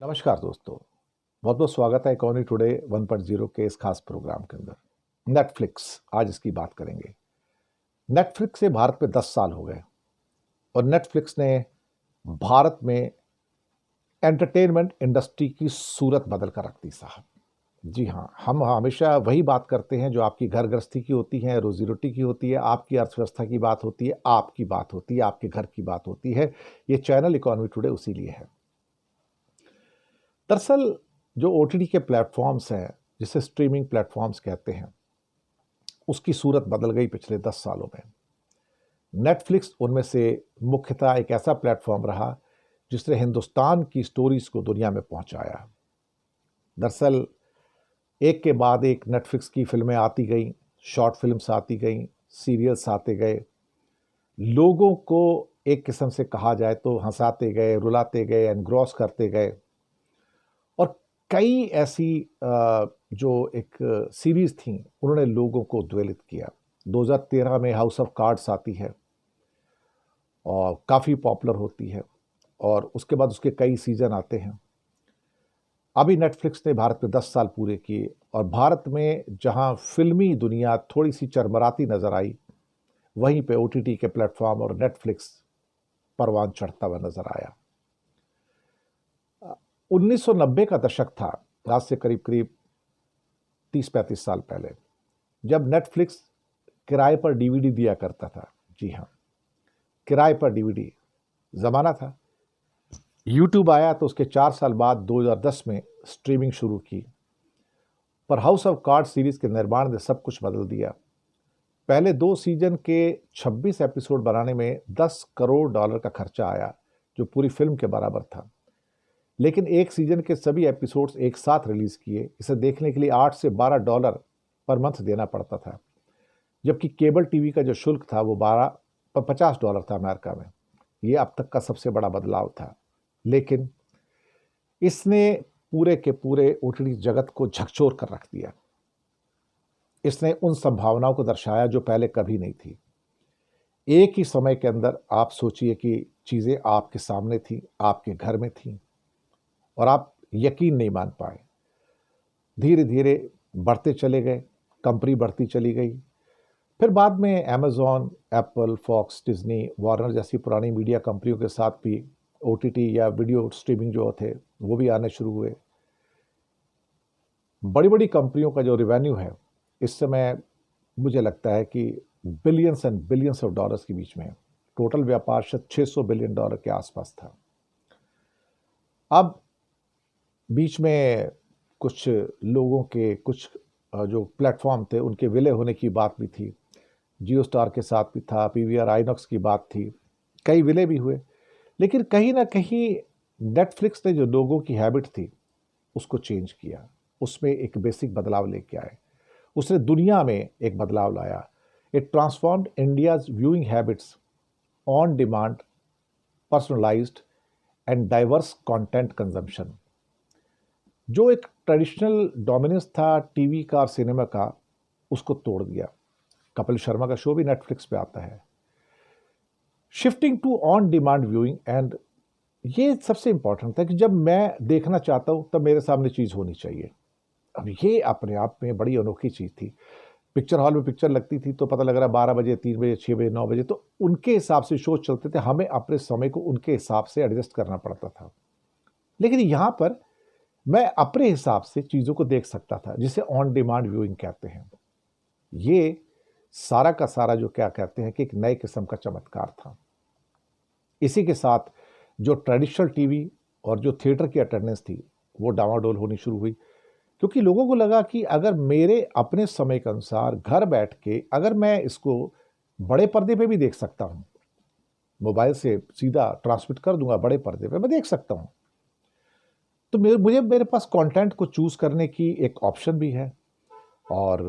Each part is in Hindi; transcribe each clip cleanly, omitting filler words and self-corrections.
नमस्कार दोस्तों। बहुत बहुत स्वागत है इकोनॉमी टुडे 1.0 के इस खास प्रोग्राम के अंदर। नेटफ्लिक्स, आज इसकी बात करेंगे। नेटफ्लिक्स से भारत में 10 साल हो गए और नेटफ्लिक्स ने भारत में एंटरटेनमेंट इंडस्ट्री की सूरत बदल कर रख दी साहब। जी हाँ, हम हमेशा वही बात करते हैं जो आपकी घर गृहस्थी की होती है, रोजी रोटी की होती है, आपकी अर्थव्यवस्था की बात होती है, आपकी बात होती है, आपके घर की बात होती है। ये चैनल इकोनॉमी टुडे उसी लिए है। दरअसल जो ओटीटी के प्लेटफॉर्म्स हैं, जिसे स्ट्रीमिंग प्लेटफॉर्म्स कहते हैं, उसकी सूरत बदल गई पिछले 10 सालों में। नेटफ्लिक्स उनमें से मुख्यतः एक ऐसा प्लेटफॉर्म रहा जिसने हिंदुस्तान की स्टोरीज को दुनिया में पहुंचाया। दरअसल एक के बाद एक नेटफ्लिक्स की फिल्में आती गईं, शॉर्ट फिल्म्स आती गईं, सीरियल्स आते गए, लोगों को एक किस्म से कहा जाए तो हंसाते गए, रुलाते गए, एनग्रॉस करते गए। और कई ऐसी जो एक सीरीज थी, उन्होंने लोगों को उद्वेलित किया। 2013 में हाउस ऑफ कार्ड्स आती है और काफ़ी पॉपुलर होती है और उसके बाद उसके कई सीजन आते हैं। अभी नेटफ्लिक्स ने भारत में 10 साल पूरे किए और भारत में जहां फिल्मी दुनिया थोड़ी सी चरमराती नजर आई, वहीं पे ओटीटी के प्लेटफॉर्म और नेटफ्लिक्स परवान चढ़ता हुआ नजर आया। 1990 का दशक था, आज से करीब करीब 30-35 साल पहले, जब नेटफ्लिक्स किराए पर डीवीडी दिया करता था। जी हाँ, किराए पर डीवीडी जमाना था। यूट्यूब आया तो उसके 4 साल बाद 2010 में स्ट्रीमिंग शुरू की, पर हाउस ऑफ कार्ड सीरीज के निर्माण ने सब कुछ बदल दिया। पहले 2 सीजन के 26 एपिसोड बनाने में $10 करोड़ का खर्चा आया, जो पूरी फिल्म के बराबर था। लेकिन एक सीजन के सभी एपिसोड्स एक साथ रिलीज किए। इसे देखने के लिए $8 से $12 पर मंथ देना पड़ता था, जबकि केबल टीवी का जो शुल्क था वो $50 था अमेरिका में। ये अब तक का सबसे बड़ा बदलाव था, लेकिन इसने पूरे के पूरे ओटीटी जगत को झकझोर कर रख दिया। इसने उन संभावनाओं को दर्शाया जो पहले कभी नहीं थी। एक ही समय के अंदर आप सोचिए कि चीजें आपके सामने थी, आपके घर में थी, और आप यकीन नहीं मान पाए। धीरे धीरे बढ़ते चले गए, कंपनी बढ़ती चली गई। फिर बाद में Amazon, Apple, Fox, Disney, Warner जैसी पुरानी मीडिया कंपनियों के साथ भी ओटीटी या वीडियो स्ट्रीमिंग जो थे वो भी आने शुरू हुए। बड़ी बड़ी कंपनियों का जो रेवेन्यू है इस समय मुझे लगता है कि billions and billions of dollars के बीच में है। टोटल व्यापार शायद $600 बिलियन के आसपास था। अब बीच में कुछ लोगों के कुछ जो प्लेटफॉर्म थे उनके विलय होने की बात भी थी। जियो स्टार के साथ भी था, पीवीआर आइनॉक्स की बात थी, कई विलय भी हुए। लेकिन कहीं ना कहीं नेटफ्लिक्स ने जो लोगों की हैबिट थी उसको चेंज किया, उसमें एक बेसिक बदलाव लेके आए। उसने दुनिया में एक बदलाव लाया। It transformed India's viewing habits on demand, personalised and diverse content consumption. जो एक ट्रेडिशनल डोमिनेंस था टीवी का और सिनेमा का, उसको तोड़ दिया। कपिल शर्मा का शो भी नेटफ्लिक्स पे आता है। Shifting to on demand viewing, and ये सबसे इंपॉर्टेंट था कि जब मैं देखना चाहता हूं तब मेरे सामने चीज होनी चाहिए। अब ये अपने आप में बड़ी अनोखी चीज थी। पिक्चर हॉल में पिक्चर लगती थी तो पता लग रहा 12 बजे, 3 बजे, 6 बजे, 9 बजे, तो उनके हिसाब से शो चलते थे। हमें अपने समय को उनके हिसाब से एडजस्ट करना पड़ता था। लेकिन यहां पर मैं अपने हिसाब से चीजों को देख सकता था, जिसे ऑन डिमांड व्यूइंग कहते हैं। ये सारा का सारा जो क्या कहते हैं कि एक नए किस्म का चमत्कार था। इसी के साथ जो ट्रेडिशनल टीवी और जो थिएटर की अटेंडेंस थी वो डावाडोल होनी शुरू हुई, क्योंकि लोगों को लगा कि अगर मेरे अपने समय के अनुसार घर बैठ के अगर मैं इसको बड़े पर्दे पे भी देख सकता हूं, मोबाइल से सीधा ट्रांसमिट कर दूंगा, बड़े पर्दे पे मैं देख सकता हूं, तो मुझे मेरे पास कंटेंट को चूज करने की एक ऑप्शन भी है। और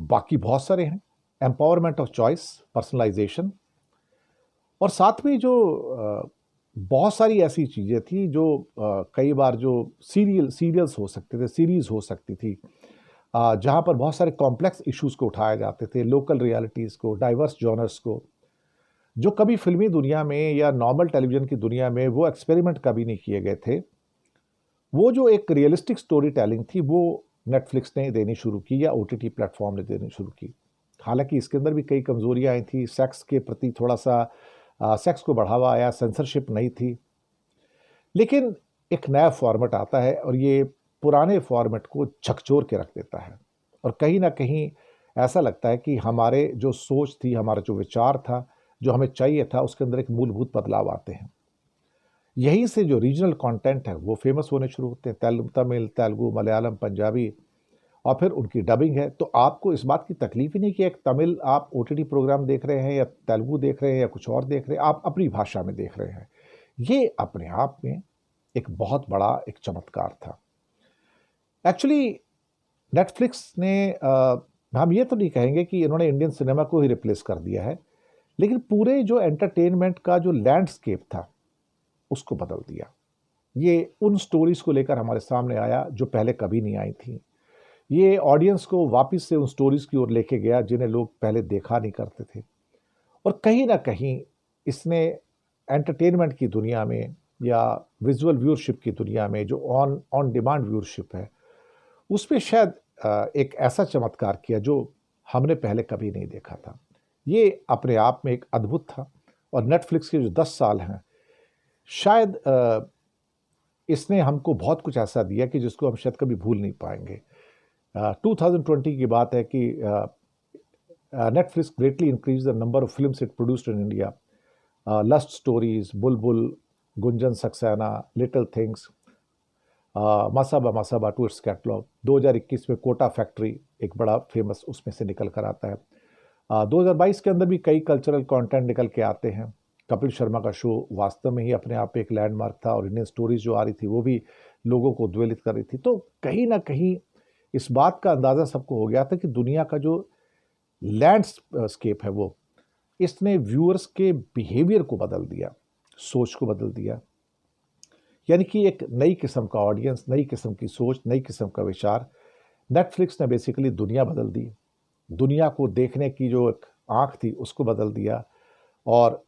बाकी बहुत सारे हैं, एम्पावरमेंट ऑफ चॉइस, पर्सनलाइजेशन, और साथ में जो बहुत सारी ऐसी चीज़ें थी जो कई बार जो सीरियल्स हो सकते थे, सीरीज हो सकती थी, जहाँ पर बहुत सारे कॉम्प्लेक्स इश्यूज को उठाए जाते थे, लोकल रियलिटीज़ को, डाइवर्स जॉनर्स को, जो कभी फिल्मी दुनिया में या नॉर्मल टेलीविज़न की दुनिया में वो एक्सपेरिमेंट कभी नहीं किए गए थे। वो जो एक रियलिस्टिक स्टोरी टेलिंग थी वो नेटफ्लिक्स ने देनी शुरू की या ओटीटी प्लेटफॉर्म ने देनी शुरू की। हालांकि इसके अंदर भी कई कमजोरियां आई थी, सेक्स के प्रति थोड़ा सा सेक्स को बढ़ावा आया, सेंसरशिप नहीं थी। लेकिन एक नया फॉर्मेट आता है और ये पुराने फॉर्मेट को झकझोर के रख देता है, और कहीं ना कहीं ऐसा लगता है कि हमारे जो सोच थी, हमारा जो विचार था, जो हमें चाहिए था, उसके अंदर एक मूलभूत बदलाव आते हैं। यहीं से जो रीजनल कंटेंट है वो फेमस होने शुरू होते हैं, तमिल, तेलुगु, मलयालम, पंजाबी, और फिर उनकी डबिंग है। तो आपको इस बात की तकलीफ ही नहीं कि एक तमिल आप ओटीटी प्रोग्राम देख रहे हैं या तेलुगु देख रहे हैं या कुछ और देख रहे हैं, आप अपनी भाषा में देख रहे हैं। ये अपने आप में एक बहुत बड़ा एक चमत्कार था। एक्चुअली नेटफ्लिक्स ने हम ये तो नहीं कहेंगे कि इन्होंने इंडियन सिनेमा को ही रिप्लेस कर दिया है, लेकिन पूरे जो एंटरटेनमेंट का जो लैंडस्केप था उसको बदल दिया। ये उन स्टोरीज को लेकर हमारे सामने आया जो पहले कभी नहीं आई थी। ये ऑडियंस को वापस से उन स्टोरीज की ओर लेके गया जिन्हें लोग पहले देखा नहीं करते थे। और कहीं ना कहीं इसने एंटरटेनमेंट की दुनिया में या विजुअल व्यूअरशिप की दुनिया में जो ऑन ऑन डिमांड व्यूअरशिप है उसमें शायद एक ऐसा चमत्कार किया जो हमने पहले कभी नहीं देखा था। ये अपने आप में एक अद्भुत था। और नेटफ्लिक्स के जो 10 साल हैं, शायद इसने हमको बहुत कुछ ऐसा दिया कि जिसको हम शायद कभी भूल नहीं पाएंगे। 2020 की बात है कि Netflix greatly increase the number of films it produced in India. Lust Stories, Bulbbul, Gunjan Saxena, Little Things, Masaba Masaba two its catalogue. 2021 में कोटा फैक्ट्री एक बड़ा फेमस उसमें से निकल कर आता है। 2022 के अंदर भी कई कल्चरल कंटेंट निकल के आते हैं। कपिल शर्मा का शो वास्तव में ही अपने आप एक लैंडमार्क था, और इंडियन स्टोरीज जो आ रही थी वो भी लोगों को उद्वेलित कर रही थी। तो कहीं ना कहीं इस बात का अंदाज़ा सबको हो गया था कि दुनिया का जो लैंडस्केप है वो इसने व्यूअर्स के बिहेवियर को बदल दिया, सोच को बदल दिया। यानी कि एक नई किस्म का ऑडियंस, नई किस्म की सोच, नई किस्म का विचार। नेटफ्लिक्स ने बेसिकली दुनिया बदल दी। दुनिया को देखने की जो एक आँख थी उसको बदल दिया, और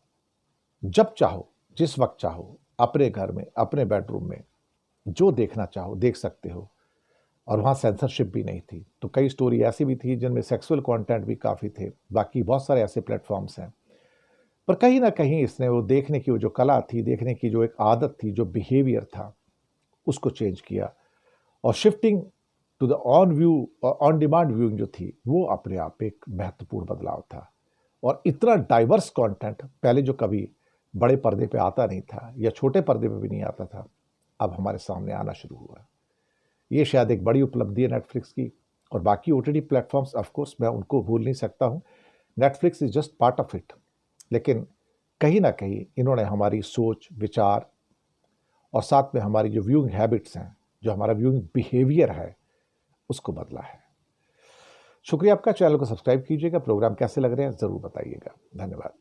जब चाहो, जिस वक्त चाहो, अपने घर में, अपने बेडरूम में जो देखना चाहो देख सकते हो। और वहाँ सेंसरशिप भी नहीं थी। तो कई स्टोरी ऐसी भी थी जिनमें सेक्सुअल कंटेंट भी काफ़ी थे। बाकी बहुत सारे ऐसे प्लेटफॉर्म्स हैं, पर कहीं ना कहीं इसने वो देखने की वो जो कला थी, देखने की जो एक आदत थी, जो बिहेवियर था, उसको चेंज किया। और shifting to the on demand viewing जो थी वो अपने आप एक महत्वपूर्ण बदलाव था। और इतना डाइवर्स कंटेंट पहले जो कभी बड़े पर्दे पे आता नहीं था या छोटे पर्दे पे भी नहीं आता था, अब हमारे सामने आना शुरू हुआ। ये शायद एक बड़ी उपलब्धि है नेटफ्लिक्स की। और बाकी ओटीटी प्लेटफॉर्म्स, ऑफ कोर्स मैं उनको भूल नहीं सकता हूँ, Netflix is just part of it. लेकिन कहीं ना कहीं इन्होंने हमारी सोच, विचार और साथ में हमारी जो व्यूइंग हैबिट्स हैं, जो हमारा व्यूइंग बिहेवियर है, उसको बदला है। शुक्रिया आपका। चैनल को सब्सक्राइब कीजिएगा। प्रोग्राम कैसे लग रहे हैं ज़रूर बताइएगा। धन्यवाद।